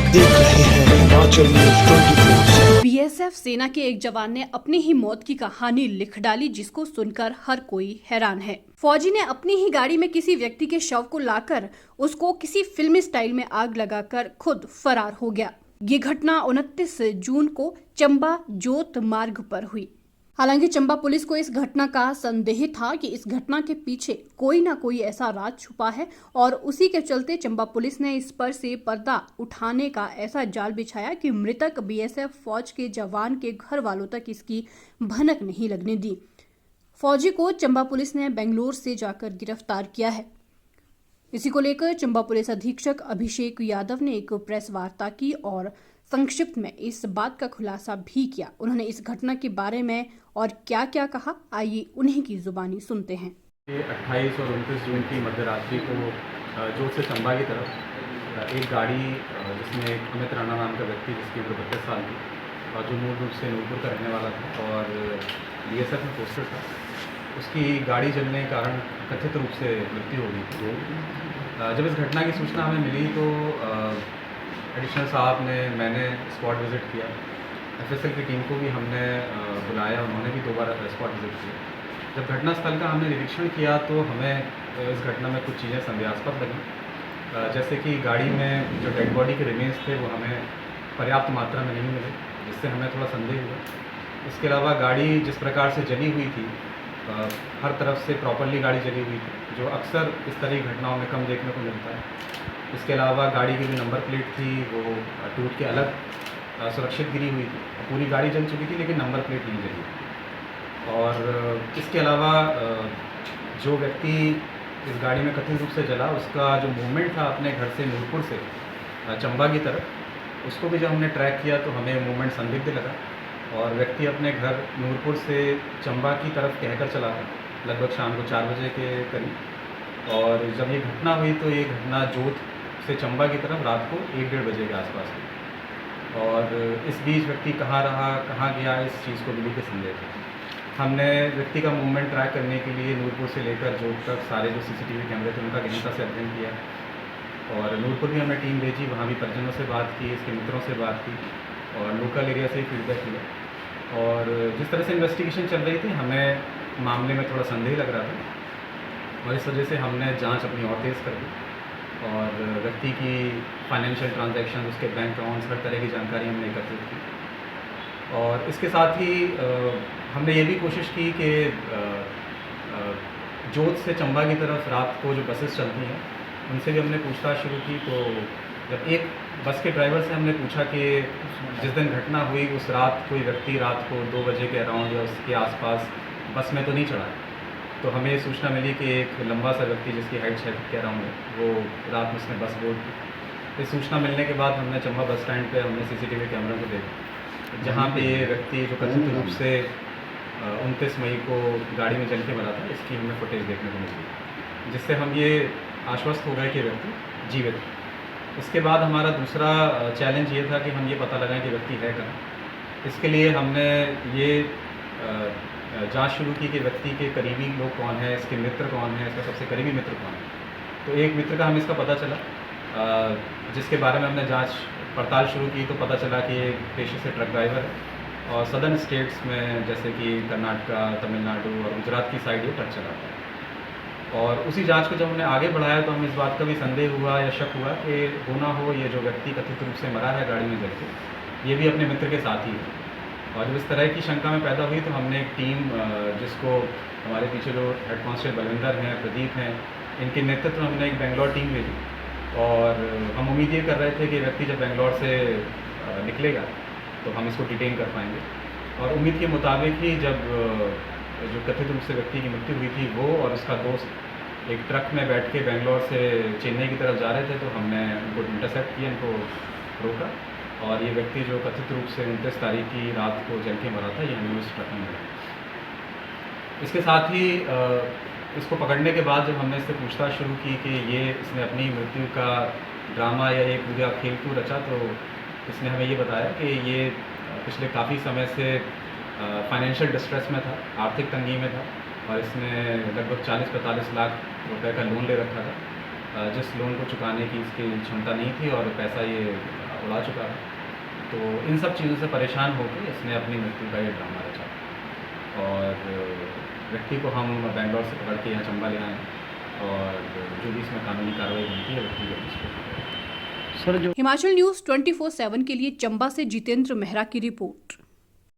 देख रहे हैं हिमाचल न्यूज 24। बीएसएफ सेना के एक जवान ने अपनी ही मौत की कहानी लिख डाली, जिसको सुनकर हर कोई हैरान है। फौजी ने अपनी ही गाड़ी में किसी व्यक्ति के शव को लाकर उसको किसी फिल्मी स्टाइल में आग लगाकर खुद फरार हो गया। ये घटना 29 जून को चंबा जोत मार्ग पर हुई। हालांकि चंबा पुलिस को इस घटना का संदेह था कि इस घटना के पीछे कोई ना कोई ऐसा राज छुपा है और उसी के चलते चंबा पुलिस ने इस पर से पर्दा उठाने का ऐसा जाल बिछाया कि मृतक बीएसएफ फौज के जवान के घर वालों तक इसकी भनक नहीं लगने दी। फौजी को चंबा पुलिस ने बेंगलोर से जाकर गिरफ्तार किया है। इसी को लेकर चंबा पुलिस अधीक्षक अभिषेक यादव ने एक प्रेस वार्ता की और संक्षिप्त में इस बात का खुलासा भी किया। उन्होंने इस घटना के बारे में और क्या क्या कहा, आइए उन्हीं की जुबानी सुनते हैं। 28 और 29 जून की मध्य रात्रि को जोत से चंबा की तरफ एक गाड़ी जिसमें अमित राणा नाम का व्यक्ति, जिसकी उम्र 32 साल थी और जो मूल रूप से नूरपुर का रहने वाला था और बीएसएफ में पोस्टेड था, उसकी गाड़ी जलने के कारण कथित रूप से मृत्यु हो गई थी। जब इस घटना की सूचना हमें मिली तो एडिशनल साहब ने, मैंने स्पॉट विज़िट किया। एफएसएल की टीम को भी हमने बुलाया, उन्होंने भी दोबारा स्पॉट विज़िट किया। जब घटनास्थल का हमने निरीक्षण किया तो हमें इस घटना में कुछ चीज़ें संदेहास्पद लगी, जैसे कि गाड़ी में जो डेड बॉडी के रिमेन्स थे वो हमें पर्याप्त मात्रा में नहीं मिले, जिससे हमें थोड़ा संदेह हुआ। इसके अलावा गाड़ी जिस प्रकार से जली हुई थी, हर तरफ से प्रॉपरली गाड़ी जली हुई थी, जो अक्सर इस तरह की घटनाओं में कम देखने को मिलता है। इसके अलावा गाड़ी की जो नंबर प्लेट थी वो टूट के अलग सुरक्षित गिरी हुई थी। पूरी गाड़ी जल चुकी थी लेकिन नंबर प्लेट नहीं जली। और इसके अलावा जो व्यक्ति इस गाड़ी में कथित रूप से जला, उसका जो मूवमेंट था अपने घर से नूरपुर से चंबा की तरफ, उसको भी जब हमने ट्रैक किया तो हमें मूवमेंट संदिग्ध लगा और व्यक्ति अपने घर नूरपुर से चंबा की तरफ कहकर चला था, लगभग शाम को 4 बजे के करीब। और जब ये घटना हुई तो ये घटना जोत से चंबा की तरफ रात को 1-1:30 बजे के आसपास हुई। और इस बीच व्यक्ति कहाँ रहा, कहाँ गया, इस चीज़ को बिल्कुल संदेह था। हमने व्यक्ति का मूवमेंट ट्रैक करने के लिए नूरपुर से लेकर जोत तक सारे जो सीसीटीवी कैमरे थे उनका गहनता से अध्ययन किया और नूरपुर भी हमने टीम भेजी, वहाँ भी परिजनों से बात की, इसके मित्रों से बात की और लोकल एरिया से ही फीडबैक लिया। और जिस तरह से इन्वेस्टिगेशन चल रही थी, हमें मामले में थोड़ा संदेह लग रहा था और इस वजह से हमने जांच अपनी और तेज़ कर दी और व्यक्ति की फाइनेंशियल ट्रांजैक्शन, उसके बैंक अकाउंट्स, हर तरह की जानकारी हमने एकत्रित की। और इसके साथ ही हमने ये भी कोशिश की कि जोत से चंबा की तरफ रात को जो बसेस चलती हैं उनसे भी हमने पूछताछ शुरू की। तो जब एक बस के ड्राइवर से हमने पूछा कि जिस दिन घटना हुई उस रात कोई व्यक्ति रात को 2 बजे के अराउंड या उसके आसपास बस में तो नहीं चढ़ा, तो हमें ये सूचना मिली कि एक लंबा सा व्यक्ति जिसकी हाइट 6 फीट के अराउंड है, वो रात में उसने बस बोर्ड की। इस सूचना मिलने के बाद हमने चंबा बस स्टैंड पे हमने सीसीटीवी कैमरों को देखा, जहाँ पे ये व्यक्ति जो कथित रूप से 29 मई को गाड़ी में जल के मरा था, इसकी हमें फुटेज देखने को मिली, जिससे हम ये आश्वस्त हो गए कि व्यक्ति जीवित है। इसके बाद हमारा दूसरा चैलेंज ये था कि हम ये पता लगाएं कि व्यक्ति है कहाँ। इसके लिए हमने ये जांच शुरू की कि व्यक्ति के करीबी लोग कौन है, इसके मित्र कौन है, इसका सबसे करीबी मित्र कौन है। तो एक मित्र का हमें इसका पता चला, जिसके बारे में हमने जांच पड़ताल शुरू की तो पता चला कि एक पेशे से ट्रक ड्राइवर है और सदर्न स्टेट्स में जैसे कि कर्नाटका, तमिलनाडु और गुजरात की साइड ये ट्रक चलाता है। और उसी जांच को जब हमने आगे बढ़ाया तो हमें इस बात का भी संदेह हुआ या शक हुआ कि हो ना हो ये जो व्यक्ति कथित रूप से मरा है गाड़ी में जल के, ये भी अपने मित्र के साथ ही है। और जब इस तरह की शंका में पैदा हुई तो हमने एक टीम, जिसको हमारे पीछे जो हेड कांस्टेबल बलविंदर हैं, प्रदीप हैं, इनके नेतृत्व में हमने एक बेंगलोर टीम भेजी और हम उम्मीद ये कर रहे थे कि व्यक्ति जब बेंगलोर से निकलेगा तो हम इसको डिटेन कर पाएंगे। और उम्मीद के मुताबिक ही जब जो कथित रूप से व्यक्ति की मृत्यु हुई थी, वो और उसका दोस्त एक ट्रक में बैठ के बेंगलोर से चेन्नई की तरफ जा रहे थे, तो हमने उनको इंटरसेप्ट किया, इनको रोका और ये व्यक्ति जो कथित रूप से 29 तारीख की रात को जल के मरा था, ये हमें उस ट्रक में मिला। इसके साथ ही इसको पकड़ने के बाद जब हमने इससे पूछताछ शुरू की कि ये इसने अपनी मृत्यु का ड्रामा या ये पूरा खेल क्यों रचा, तो इसने हमें ये बताया कि ये पिछले काफ़ी समय से फाइनेंशियल डिस्ट्रेस में था, आर्थिक तंगी में था और इसने लगभग 40-45 लाख रुपए का लोन ले रखा था, जिस लोन को चुकाने की इसकी क्षमता नहीं थी और पैसा ये उड़ा चुका है। तो इन सब चीज़ों से परेशान होकर इसने अपनी मृत्यु का ये ड्रामा रचा और व्यक्ति को हम बेंगलोर से पकड़ के यहाँ चंबा ले आए और जो भी इसमें कानूनी कार्रवाई बनती है व्यक्ति को उसको सर जो हिमाचल न्यूज 24/7 के लिए चंबा से जितेंद्र मेहरा की रिपोर्ट।